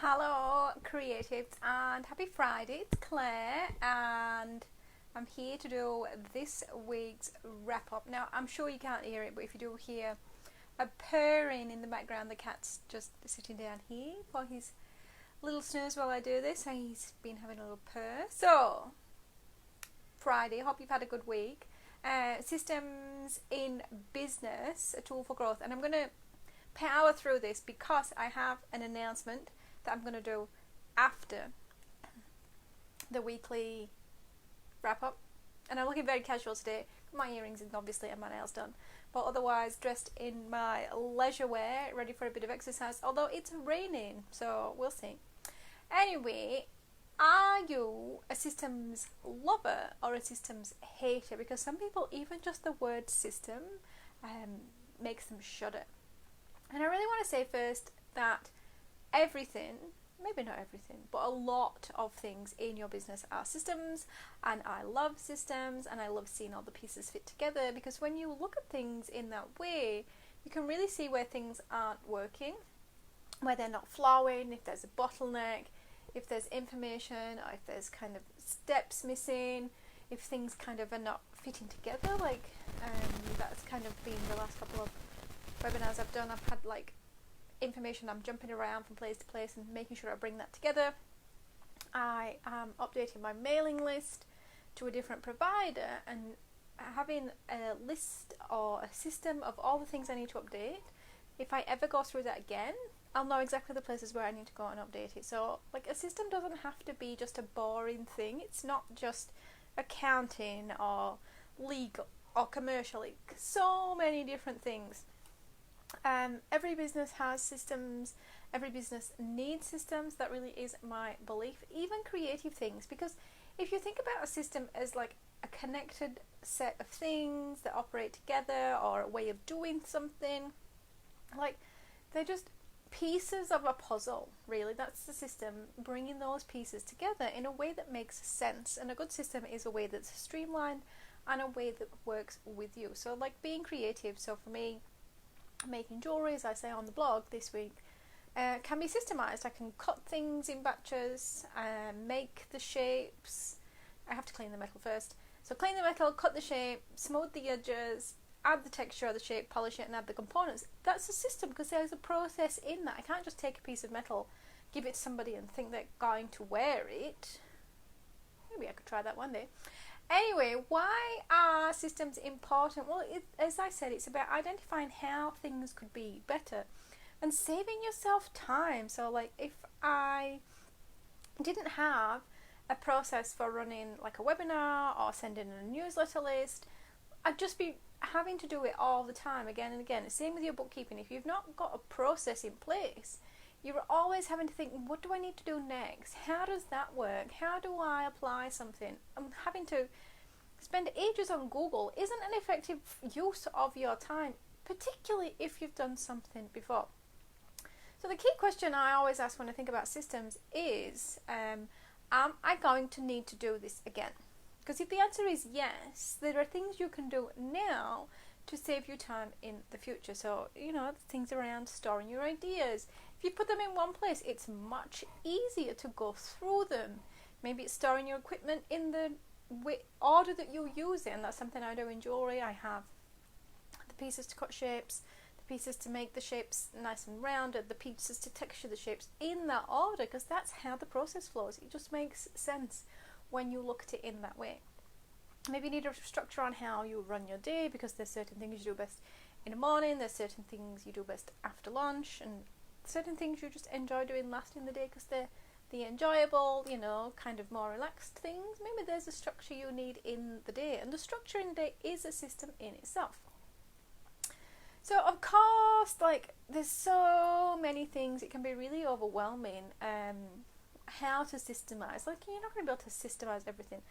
Hello creatives and happy Friday. It's Claire and I'm here to do this week's wrap up. Now I'm sure you can't hear it, but if you do hear a purring in the background, the cat's just sitting down here for his little snooze while I do this. So he's been having a little purr. So Friday, hope you've had a good week. Systems in business, a tool for growth, and I'm going to power through this because I have an announcement that I'm going to do after the weekly wrap up. And I'm looking very casual today. My earrings and obviously and my nails done, but otherwise dressed in my leisure wear, ready for a bit of exercise, although it's raining, so we'll see. Anyway, are you a systems lover or a systems hater? Because some people, even just the word system makes them shudder. And I really want to say first that everything, maybe not everything, but a lot of things in your business are systems, and I love systems and I love seeing all the pieces fit together, because when you look at things in that way, you can really see where things aren't working, where they're not flowing, if there's a bottleneck, if there's information, or if there's kind of steps missing, if things kind of are not fitting together. That's kind of been the last couple of webinars I've done. I've had like information, I'm jumping around from place to place and making sure I bring that together. I am updating my mailing list to a different provider and having a list or a system of all the things I need to update. If I ever go through that again, I'll know exactly the places where I need to go and update it. So like, a system doesn't have to be just a boring thing. It's not just accounting or legal or commercial, like so many different things. Every business has systems, every business needs systems. That really is my belief. Even creative things, because if you think about a system as like a connected set of things that operate together, or a way of doing something, like they're just pieces of a puzzle, really. That's the system, bringing those pieces together in a way that makes sense. And a good system is a way that's streamlined and a way that works with you. So like being creative, so for me, making jewelry, as I say on the blog this week, can be systemized. I can cut things in batches, make the shapes. I have to clean the metal first. So clean the metal, cut the shape, smooth the edges, add the texture of the shape, polish it and add the components. That's a system, because there's a process in that. I can't just take a piece of metal, give it to somebody and think they're going to wear it. Maybe I could try that one day. Anyway, why are systems important? Well, as I said, it's about identifying how things could be better and saving yourself time. So like, if I didn't have a process for running like a webinar or sending a newsletter list, I'd just be having to do it all the time, again and again. Same with your bookkeeping. If you've not got a process in place, you're always having to think, what do I need to do next? How does that work? How do I apply something? I'm having to spend ages on Google isn't an effective use of your time, particularly if you've done something before. So the key question I always ask when I think about systems is, am I going to need to do this again? Because if the answer is yes, there are things you can do now to save you time in the future. So, things around storing your ideas. If you put them in one place, it's much easier to go through them. Maybe it's storing your equipment in the order that you use it, and that's something I do in jewelry. I have the pieces to cut shapes, the pieces to make the shapes nice and rounded, the pieces to texture the shapes in that order, because that's how the process flows. It just makes sense when you look at it in that way. Maybe you need a structure on how you run your day, because there's certain things you do best in the morning, there's certain things you do best after lunch, and certain things you just enjoy doing last in the day because they're the enjoyable, kind of more relaxed things. Maybe there's a structure you need in the day, and the structure in the day is a system in itself. So of course, like, there's so many things, it can be really overwhelming how to systemize. Like, you're not going to be able to systemize everything.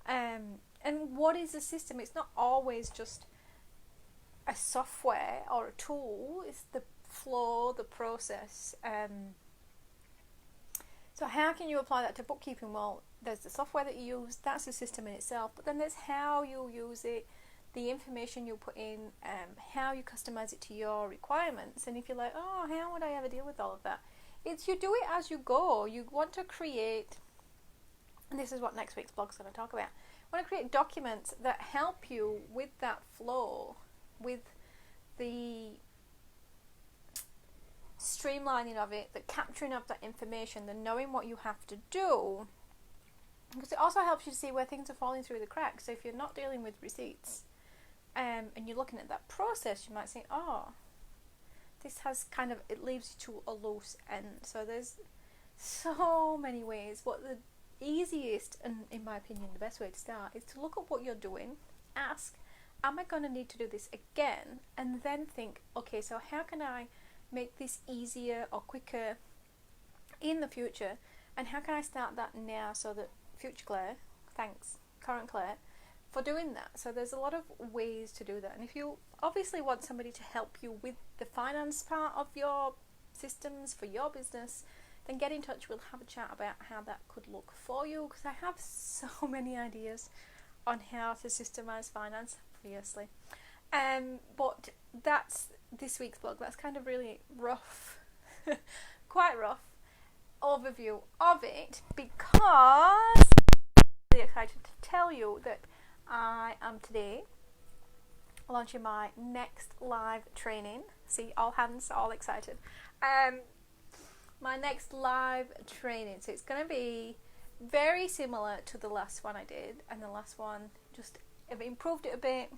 And what is a system? It's not always just a software or a tool. It's the flow, the process. So how can you apply that to bookkeeping? Well, there's the software that you use, that's a system in itself, but then there's how you use it, the information you put in, how you customize it to your requirements. And if you're like, oh, how would I ever deal with all of that? It's you do it as you go. You want to create, and this is what next week's blog is going to talk about. You want to create documents that help you with that flow, with the streamlining of it, the capturing of that information, the knowing what you have to do, because it also helps you see where things are falling through the cracks. So if you're not dealing with receipts and you're looking at that process, you might say, oh, this has kind of, it leaves you to a loose end. So there's so many ways. What the easiest, and in my opinion the best way to start, is to look at what you're doing, ask, am I going to need to do this again? And then think, okay, so how can I make this easier or quicker in the future, and how can I start that now so that future Claire thanks current Claire for doing that. So there's a lot of ways to do that, and if you obviously want somebody to help you with the finance part of your systems for your business, then get in touch. We'll have a chat about how that could look for you, because I have so many ideas on how to systemize finance, obviously. But that's this week's blog. That's kind of really rough, quite rough overview of it, because I'm really excited to tell you that I am today launching my next live training. See, all hands, all excited. My next live training. So it's going to be very similar to the last one I did, and the last one just I've improved it a bit,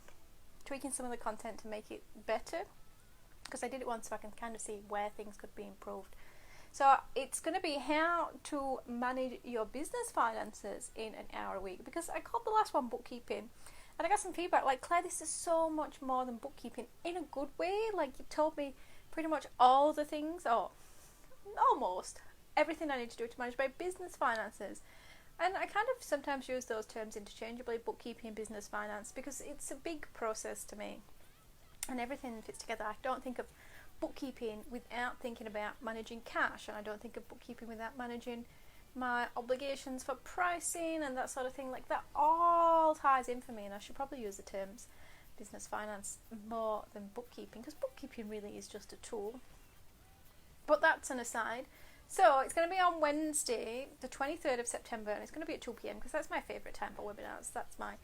tweaking some of the content to make it better, because I did it once so I can kind of see where things could be improved. So it's going to be how to manage your business finances in an hour a week, because I called the last one bookkeeping, and I got some feedback like, Claire, this is so much more than bookkeeping, in a good way. Like, you told me pretty much all the things, or almost everything I need to do to manage my business finances. And I kind of sometimes use those terms interchangeably, bookkeeping and business finance, because it's a big process to me and everything fits together. I don't think of bookkeeping without thinking about managing cash, and I don't think of bookkeeping without managing my obligations for pricing and that sort of thing. Like, that all ties in for me, and I should probably use the terms business finance more than bookkeeping, because bookkeeping really is just a tool. But that's an aside. So it's going to be on Wednesday, the 23rd of September, and it's going to be at 2 p.m, because that's my favourite time for webinars. That's my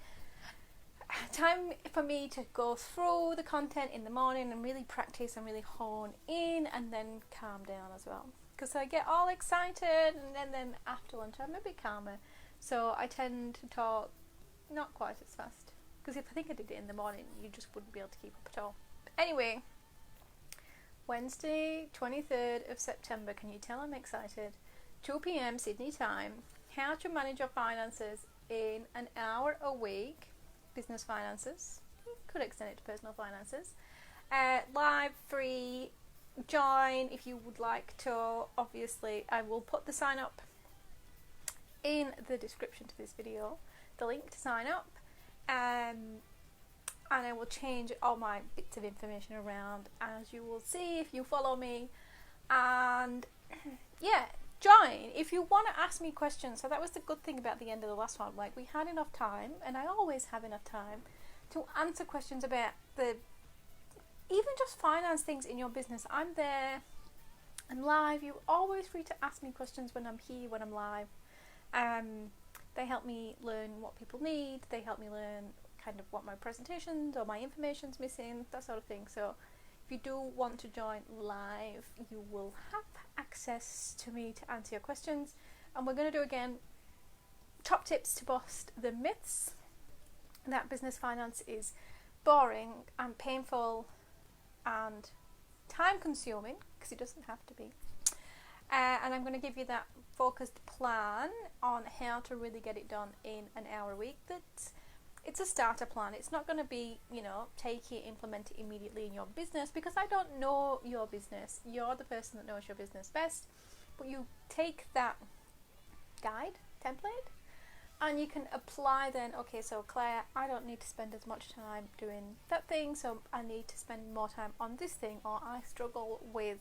time for me to go through the content in the morning and really practice and really hone in, and then calm down as well, because I get all excited, and then after lunch I'm a bit calmer. So I tend to talk not quite as fast, because if I think I did it in the morning, you just wouldn't be able to keep up at all. Anyway, Wednesday, 23rd of September, can you tell I'm excited? 2 p.m. Sydney time. How to manage your finances in an hour a week. Business finances. You could extend it to personal finances. Live, free. Join if you would like to. Obviously, I will put the sign up in the description to this video. The link to sign up. And I will change all my bits of information around, as you will see if you follow me. And yeah, join if you want to ask me questions. So that was the good thing about the end of the last one. Like, we had enough time, and I always have enough time to answer questions about the even just finance things in your business. I'm there. I'm live. You're always free to ask me questions when I'm here, when I'm live. They help me learn what people need. They help me learn kind of what my presentations or my information's missing, that sort of thing. So if you do want to join live, you will have access to me to answer your questions. And we're going to do again top tips to bust the myths that business finance is boring and painful and time consuming, because it doesn't have to be. And I'm going to give you that focused plan on how to really get it done in an hour a week. It's a starter plan. It's not going to be, take it, implement it immediately in your business, because I don't know your business. You're the person that knows your business best. But you take that guide, template, and you can apply then, okay, so Claire, I don't need to spend as much time doing that thing, so I need to spend more time on this thing, or I struggle with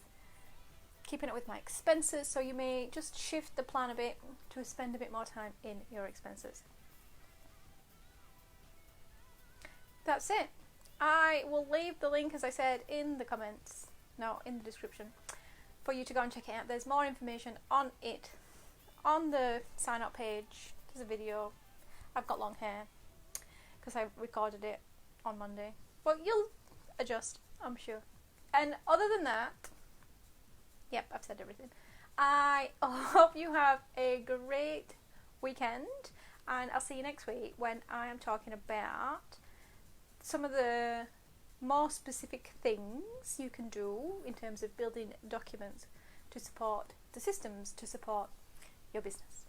keeping up with my expenses. So you may just shift the plan a bit to spend a bit more time in your expenses. That's it. I will leave the link, as I said, in the comments, no, in the description. for you to go and check it out. There's more information on it on the sign up page. There's a video. I've got long hair because I recorded it on Monday, but you'll adjust, I'm sure. And other than that, yep, I've said everything. I hope you have a great weekend, and I'll see you next week when I am talking about some of the more specific things you can do in terms of building documents to support the systems to support your business.